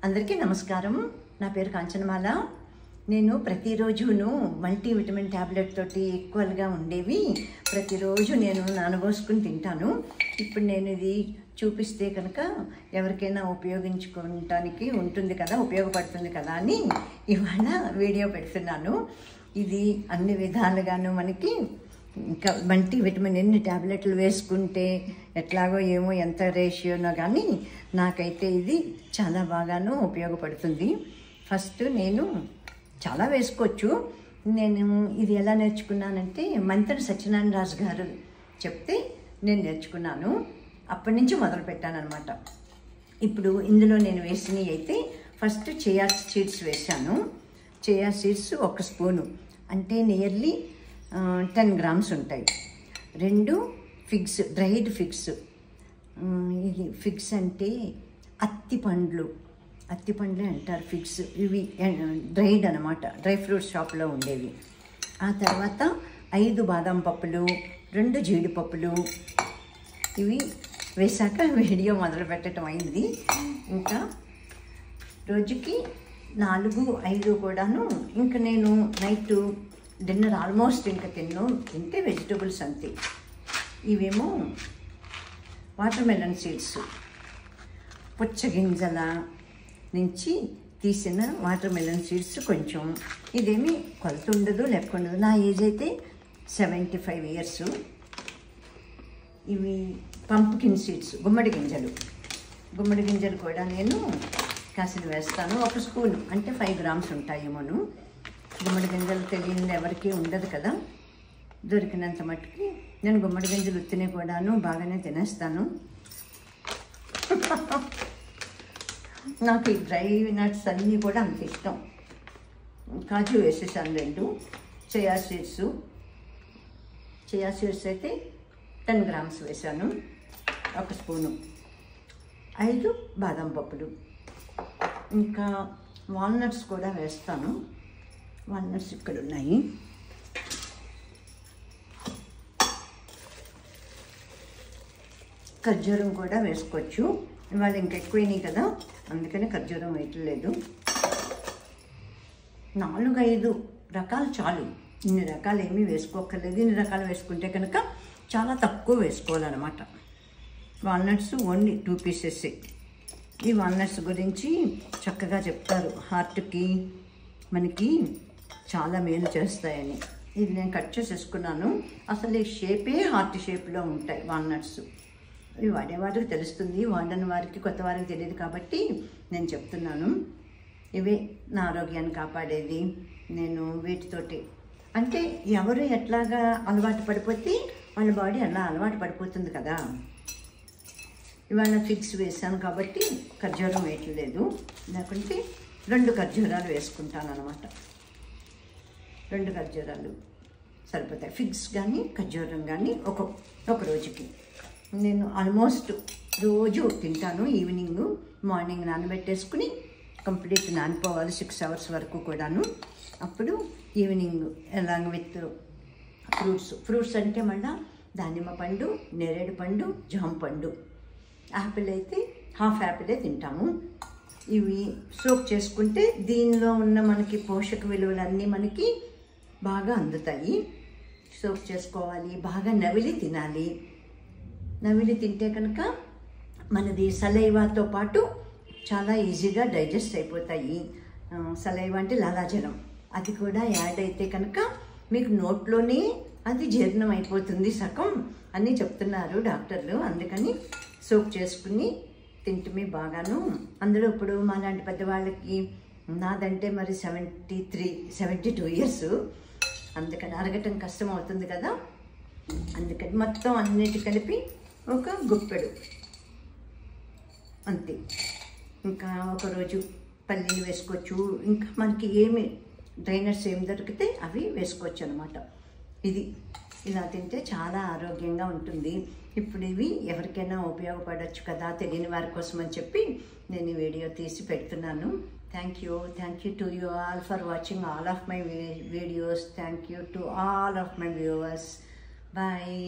అందరికీ నమస్కారం. నా పేరు కాంచనమాల. నేను ప్రతిరోజును మల్టీవిటమిన్ ట్యాబ్లెట్ తోటి ఈక్వల్గా ఉండేవి ప్రతిరోజు నేను నానబోసుకుని తింటాను. ఇప్పుడు నేను ఇది చూపిస్తే కనుక ఎవరికైనా ఉపయోగించుకోవటానికి ఉంటుంది కదా, ఉపయోగపడుతుంది కదా అని ఇవాళ వీడియో పెడుతున్నాను. ఇది అన్ని విధాలుగాను మనకి ఇంకా మల్టీవిటమిన్ ఎన్ని ట్యాబ్లెట్లు వేసుకుంటే ఎట్లాగో ఏమో ఎంత రేషియోనో కానీ నాకైతే ఇది చాలా బాగాను ఉపయోగపడుతుంది. ఫస్ట్ నేను చాలా వేసుకోవచ్చు. నేను ఇది ఎలా నేర్చుకున్నానంటే మంతెన సత్యనారాయణ రాజు గారు చెప్తే నేను నేర్చుకున్నాను. అప్పటి నుంచి మొదలు పెట్టానమాట. ఇప్పుడు ఇందులో నేను వేసినవి అయితే ఫస్ట్ చియా సీడ్స్ వేసాను. చియా సీడ్స్ 1 స్పూను అంటే నియర్లీ 10 గ్రామ్స్ ఉంటాయి. 2 ఫిగ్స్, డ్రైడ్ ఫిగ్స్. ఇది ఫిగ్స్ అంటే అత్తిపండ్లే అంటారు ఫిగ్స్. ఇవి డ్రైడ్ అనమాట, డ్రై ఫ్రూట్స్ షాప్లో ఉండేవి. ఆ తర్వాత 5 బాదం పప్పులు, 2 జీడిపప్పులు. ఇవి వేసాక వీడియో మొదలు పెట్టడం అయింది. ఇంకా రోజుకి 4-5 కూడాను. ఇంకా నేను నైట్ డిన్నర్ ఆల్మోస్ట్ ఇంకా తింటే వెజిటబుల్స్ అంతే. ఇవేమో వాటర్ మెలన్ సీడ్స్, పుచ్చగింజల నుంచి తీసిన వాటర్ మెలన్ సీడ్స్. కొంచెం ఇదేమి కొలత ఉండదు, లెక్క ఉండదు. నా ఏజ్ అయితే 75 ఇయర్స్. ఇవి పంప్కిన్ సీడ్స్, గుమ్మడి గింజలు కూడా నేను కాసిన వేస్తాను. 1 స్పూన్ అంటే 5 గ్రామ్స్ ఉంటాయేమోను. గుమ్మడి గింజలు తెలియని ఎవరికీ ఉండదు కదా. దొరికినంత మట్టుకి నేను గుమ్మడి గింజలు ఉత్తినే కూడాను బాగానే తినేస్తాను. నాకు ఈ డ్రై నట్స్ అన్నీ కూడా అంత ఇష్టం. కాజు వేసేసాను 2. చియా సీడ్స్ అయితే 10 గ్రామ్స్ వేసాను, 1 స్పూను. 5 బాదం పప్పులు. ఇంకా వాల్నట్స్ కూడా వేస్తాను. వాల్నట్స్ ఇక్కడ ఉన్నాయి. ఖర్జూరం కూడా వేసుకోవచ్చు. ఇవాళ ఇంకా ఎక్కువైనాయి కదా, అందుకని ఖర్జూరం వేయట్లేదు. 4-5 రకాలు చాలు. ఇన్ని రకాలు ఏమీ వేసుకోక్కర్లేదు. ఇన్ని రకాలు వేసుకుంటే కనుక చాలా తక్కువ వేసుకోవాలన్నమాట. Walnuts only 2 pieces. ఈ వాల్నట్స్ గురించి చక్కగా చెప్తారు. హార్ట్కి మనకి చాలా మేలు చేస్తాయని. ఇది నేను కట్ చేసేసుకున్నాను. అసలు ఈ షేపే హార్ట్ షేప్లో ఉంటాయి వాల్నట్స్. ఇవి వాడేవారికి తెలుస్తుంది, వాడని వారికి, కొత్త వారికి తెలియదు కాబట్టి నేను చెప్తున్నాను. ఇవే నా ఆరోగ్యాన్ని కాపాడేది. నేను వీటితోటి అంటే ఎవరు ఎట్లాగా అలవాటు పడిపోతే వాళ్ళ బాడీ అలా అలవాటు పడిపోతుంది కదా. ఇవాళ ఫిక్స్ వేసాను కాబట్టి ఖర్జూరం వేయట్లేదు. లేకుంటే 2 ఖర్జూరాలు వేసుకుంటాను అనమాట. 2 ఖర్జూరాలు సరిపోతాయి. ఫిగ్స్ కానీ ఖర్జూరం కానీ ఒక రోజుకి. నేను ఆల్మోస్ట్ రోజు తింటాను. ఈవినింగ్, మార్నింగ్ నానబెట్టేసుకుని కంప్లీట్ నానిపోవాలి 6 అవర్స్ వరకు కూడాను. అప్పుడు ఈవినింగ్ అలాంగ్ విత్ ఫ్రూట్స్ అంటే మళ్ళీ దానిమ్మ పండు, నేరేడు పండు, జామ పండు. యాపిల్ అయితే హాఫ్ యాపిలే తింటాము. ఇవి సోక్ చేసుకుంటే దీనిలో ఉన్న మనకి పోషక విలువలన్నీ మనకి బాగా అందుతాయి. సోక్ చేసుకోవాలి, బాగా నవిలి తినాలి. నవిలి తింటే కనుక మనది సలైవాతో పాటు చాలా ఈజీగా డైజెస్ట్ అయిపోతాయి. సలైవా అంటే లాలాజలం, అది కూడా యాడ్ అయితే కనుక మీకు నోట్లోనే అది జీర్ణం అయిపోతుంది సగం అని చెప్తున్నారు డాక్టర్లు. అందుకని సోక్ చేసుకుని తింటమే బాగాను. అందులో ఇప్పుడు మా లాంటి పెద్దవాళ్ళకి, నాదంటే మరి 72 ఇయర్స్, అందుకని అరగటం కష్టం అవుతుంది కదా. అందుకని మొత్తం అన్నిటి కలిపి ఒక గుప్పెడు అంతే. ఇంకా ఒకరోజు పల్లీలు వేసుకోవచ్చు. ఇంకా మనకి ఏమి డ్రైనర్స్ ఏమి దొరికితే అవి వేసుకోవచ్చు అనమాట. ఇది ఇలా తింటే చాలా ఆరోగ్యంగా ఉంటుంది. ఇప్పుడు ఇవి ఎవరికైనా ఉపయోగపడవచ్చు కదా, తెలియని వారి కోసం అని చెప్పి నేను ఈ వీడియో తీసి పెడుతున్నాను. Thank you to you all for watching all of my videos. Thank you to all of my viewers. Bye.